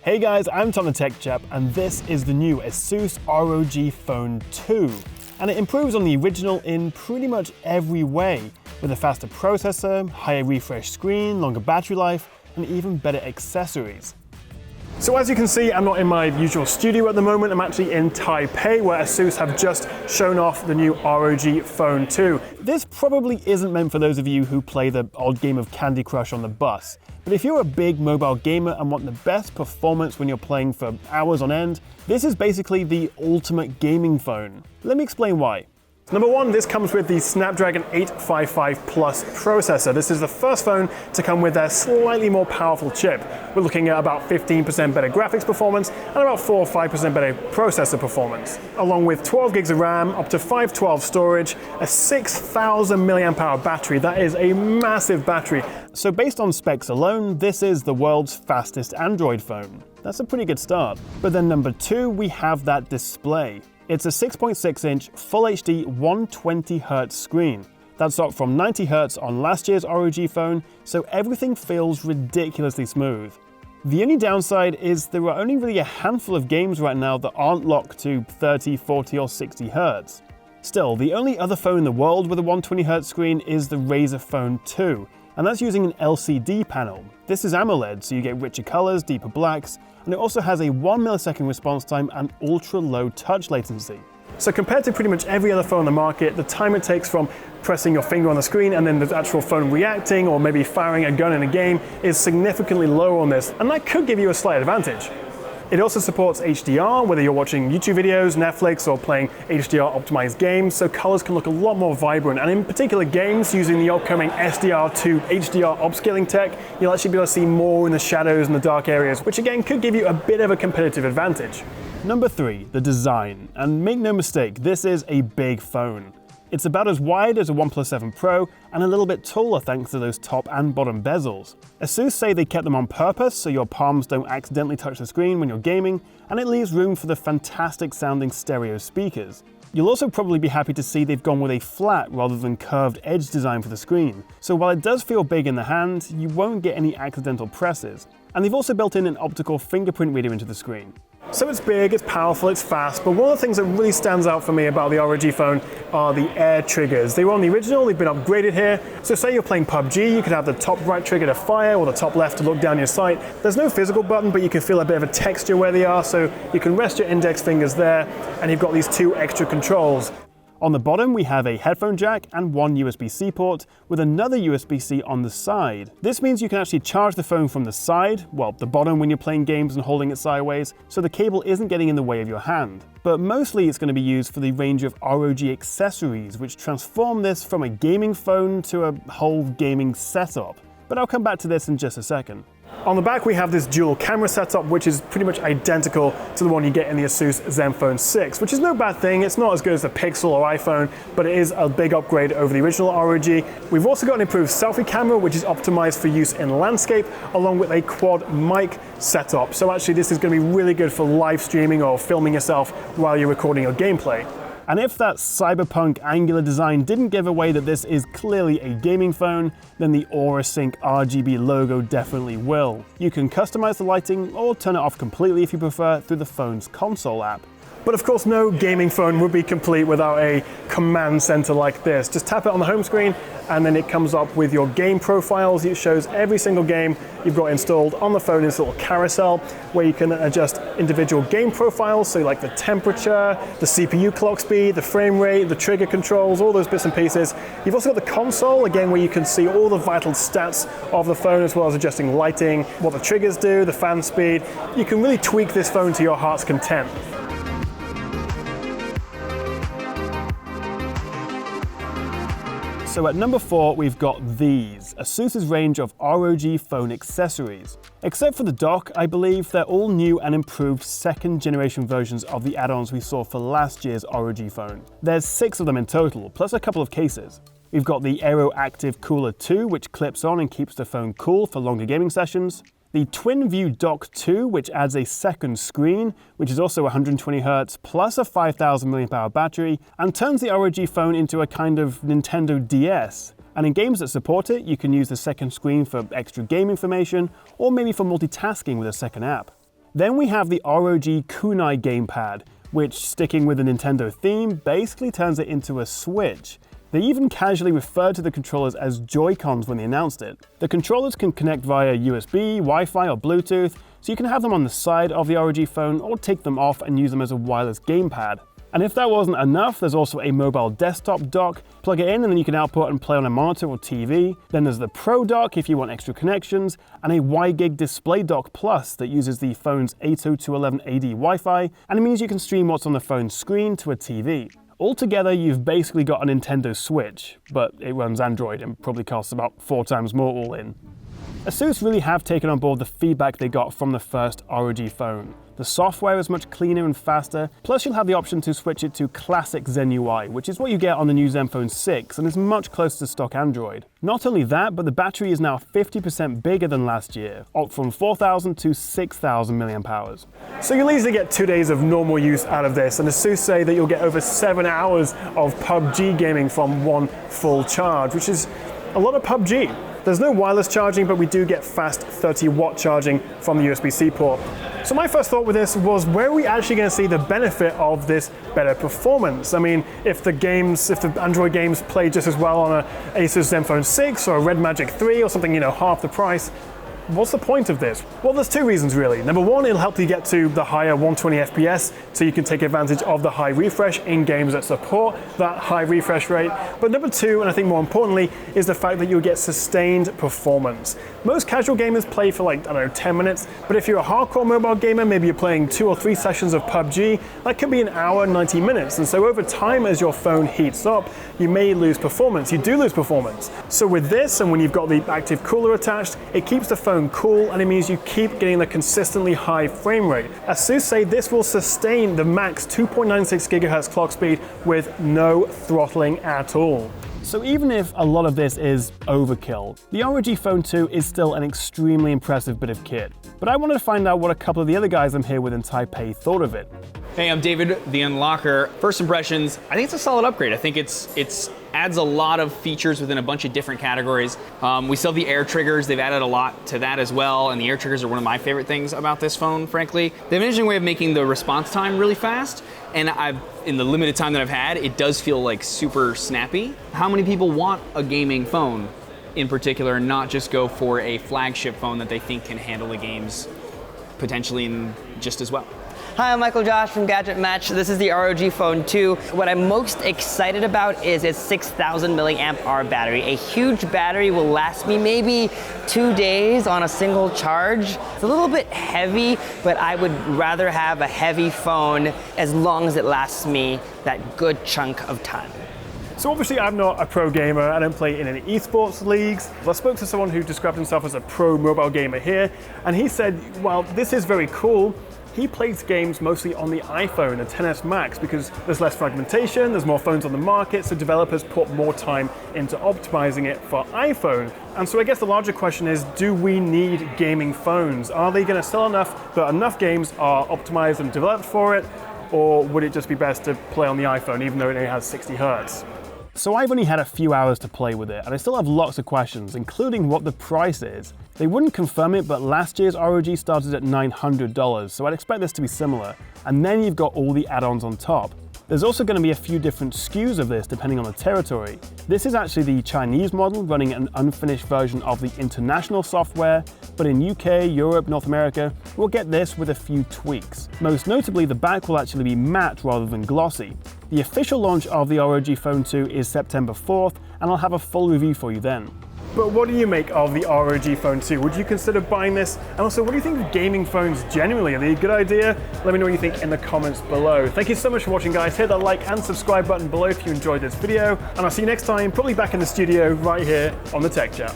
Hey guys, I'm Untitled Chapter, and this is the new ASUS ROG Phone II. And it improves on the original in pretty much every way, with a faster processor, higher refresh screen, longer battery life, and even better accessories. So as you can see, I'm not in my usual studio at the moment. I'm actually in Taipei, where ASUS have just shown off the new ROG Phone II. This probably isn't meant for those of you who play the odd game of Candy Crush on the bus. But if you're a big mobile gamer and want the best performance when you're playing for hours on end, this is basically the ultimate gaming phone. Let me explain why. Number one, this comes with the Snapdragon 855 Plus processor. This is the first phone to come with their slightly more powerful chip. We're looking at about 15% better graphics performance and about 4 or 5% better processor performance. Along with 12 gigs of RAM, up to 512 storage, a 6,000 mAh battery. That is a massive battery. So based on specs alone, this is the world's fastest Android phone. That's a pretty good start. But then number two, we have that display. It's a 6.6-inch Full HD 120Hz screen. That's up from 90Hz on last year's ROG phone, so everything feels ridiculously smooth. The only downside is there are only really a handful of games right now that aren't locked to 30, 40 or 60Hz. Still, the only other phone in the world with a 120Hz screen is the Razer Phone II, and that's using an LCD panel. This is AMOLED, so you get richer colors, deeper blacks, and it also has a 1 millisecond response time and ultra-low touch latency. So compared to pretty much every other phone on the market, the time it takes from pressing your finger on the screen and then the actual phone reacting or maybe firing a gun in a game is significantly lower on this, and that could give you a slight advantage. It also supports HDR, whether you're watching YouTube videos, Netflix, or playing HDR optimized games, so colors can look a lot more vibrant. And in particular games, using the upcoming SDR to HDR upscaling tech, you'll actually be able to see more in the shadows and the dark areas, which again could give you a bit of a competitive advantage. Number three, the design. And make no mistake, this is a big phone. It's about as wide as a OnePlus 7 Pro and a little bit taller thanks to those top and bottom bezels. ASUS say they kept them on purpose so your palms don't accidentally touch the screen when you're gaming, and it leaves room for the fantastic sounding stereo speakers. You'll also probably be happy to see they've gone with a flat rather than curved edge design for the screen, so while it does feel big in the hand, you won't get any accidental presses. And they've also built in an optical fingerprint reader into the screen. So it's big, it's powerful, it's fast, but one of the things that really stands out for me about the ROG phone are the air triggers. They were on the original, they've been upgraded here. So say you're playing PUBG, you could have the top right trigger to fire or the top left to look down your sight. There's no physical button, but you can feel a bit of a texture where they are, so you can rest your index fingers there, and you've got these two extra controls. On the bottom, we have a headphone jack and one USB-C port with another USB-C on the side. This means you can actually charge the phone from the side, well, the bottom when you're playing games and holding it sideways, so the cable isn't getting in the way of your hand. But mostly it's going to be used for the range of ROG accessories, which transform this from a gaming phone to a whole gaming setup. But I'll come back to this in just a second. On the back we have this dual camera setup, which is pretty much identical to the one you get in the ASUS ZenFone 6, which is no bad thing. It's not as good as the Pixel or iPhone, but it is a big upgrade over the original ROG. We've also got an improved selfie camera, which is optimized for use in landscape, along with a quad mic setup. So actually this is going to be really good for live streaming or filming yourself while you're recording your gameplay. And if that cyberpunk angular design didn't give away that this is clearly a gaming phone, then the AuraSync RGB logo definitely will. You can customize the lighting or turn it off completely if you prefer through the phone's console app. But of course, no gaming phone would be complete without a command center like this. Just tap it on the home screen and then it comes up with your game profiles. It shows every single game you've got installed on the phone in this little carousel where you can adjust individual game profiles, so like the temperature, the CPU clock speed, the frame rate, the trigger controls, all those bits and pieces. You've also got the console, again, where you can see all the vital stats of the phone as well as adjusting lighting, what the triggers do, the fan speed. You can really tweak this phone to your heart's content. So at number 4, we've got these, ASUS's range of ROG Phone Accessories. Except for the dock, I believe they're all new and improved second generation versions of the add-ons we saw for last year's ROG phone. There's 6 of them in total, plus a couple of cases. We've got the Aero Active Cooler 2, which clips on and keeps the phone cool for longer gaming sessions. The Twin View Dock 2, which adds a second screen, which is also 120Hz plus a 5,000 mAh battery, and turns the ROG phone into a kind of Nintendo DS. And in games that support it, you can use the second screen for extra game information, or maybe for multitasking with a second app. Then we have the ROG Kunai gamepad, which, sticking with the Nintendo theme, basically turns it into a Switch. They even casually referred to the controllers as Joy-Cons when they announced it. The controllers can connect via USB, Wi-Fi, or Bluetooth, so you can have them on the side of the ROG phone or take them off and use them as a wireless gamepad. And if that wasn't enough, there's also a mobile desktop dock. Plug it in and then you can output and play on a monitor or TV. Then there's the Pro dock if you want extra connections, and a WiGig Display Dock Plus that uses the phone's 802.11ad Wi-Fi, and it means you can stream what's on the phone's screen to a TV. Altogether, you've basically got a Nintendo Switch, but it runs Android and probably costs about 4 times more all in. ASUS really have taken on board the feedback they got from the first ROG phone. The software is much cleaner and faster, plus you'll have the option to switch it to classic Zen UI, which is what you get on the new Zenfone 6 and is much closer to stock Android. Not only that, but the battery is now 50% bigger than last year, up from 4,000 to 6,000 mAh. So you'll easily get 2 days of normal use out of this, and ASUS say that you'll get over 7 hours of PUBG gaming from one full charge, which is a lot of PUBG. There's no wireless charging, but we do get fast 30-watt charging from the USB-C port. So my first thought with this was, where are we actually going to see the benefit of this better performance? I mean, if the Android games play just as well on a ASUS Zenfone 6 or a Red Magic 3 or something, half the price, what's the point of this? Well, there's 2 reasons really. Number one, it'll help you get to the higher 120 FPS, so you can take advantage of the high refresh in games that support that high refresh rate. But number 2, and I think more importantly, is the fact that you'll get sustained performance. Most casual gamers play for 10 minutes, but if you're a hardcore mobile gamer, maybe you're playing 2 or 3 sessions of PUBG, that could be an hour, 90 minutes. And so over time, as your phone heats up, you may lose performance. You do lose performance. So with this, and when you've got the active cooler attached, it keeps the phone cool, and it means you keep getting the consistently high frame rate. ASUS say this will sustain the max 2.96 GHz clock speed with no throttling at all. So even if a lot of this is overkill, the ROG Phone II is still an extremely impressive bit of kit. But I wanted to find out what a couple of the other guys I'm here with in Taipei thought of it. Hey, I'm David, the Unlocker. First impressions, I think it's a solid upgrade. I think it's adds a lot of features within a bunch of different categories. We still have the air triggers. They've added a lot to that as well, and the air triggers are one of my favorite things about this phone, frankly. They have an interesting way of making the response time really fast, and in the limited time that I've had, it does feel like super snappy. How many people want a gaming phone in particular, and not just go for a flagship phone that they think can handle the games potentially in just as well? Hi, I'm Michael Josh from Gadget Match. This is the ROG Phone II. What I'm most excited about is its 6,000 milliamp hour battery. A huge battery will last me maybe 2 days on a single charge. It's a little bit heavy, but I would rather have a heavy phone as long as it lasts me that good chunk of time. So obviously I'm not a pro gamer, I don't play in any esports leagues. I spoke to someone who described himself as a pro mobile gamer here, and he said, well, this is very cool. He plays games mostly on the iPhone, the XS Max, because there's less fragmentation, there's more phones on the market, so developers put more time into optimizing it for iPhone. And so I guess the larger question is, do we need gaming phones? Are they going to sell enough that enough games are optimized and developed for it? Or would it just be best to play on the iPhone, even though it only has 60 Hertz? So I've only had a few hours to play with it, and I still have lots of questions, including what the price is. They wouldn't confirm it, but last year's ROG started at $900, so I'd expect this to be similar. And then you've got all the add-ons on top. There's also going to be a few different SKUs of this depending on the territory. This is actually the Chinese model running an unfinished version of the international software, but in UK, Europe, North America, we'll get this with a few tweaks. Most notably, the back will actually be matte rather than glossy. The official launch of the ROG Phone II is September 4th, and I'll have a full review for you then. But what do you make of the ROG Phone II? Would you consider buying this? And also, what do you think of gaming phones generally? Are they a good idea? Let me know what you think in the comments below. Thank you so much for watching, guys. Hit that like and subscribe button below if you enjoyed this video. And I'll see you next time, probably back in the studio right here on the Tech Chap.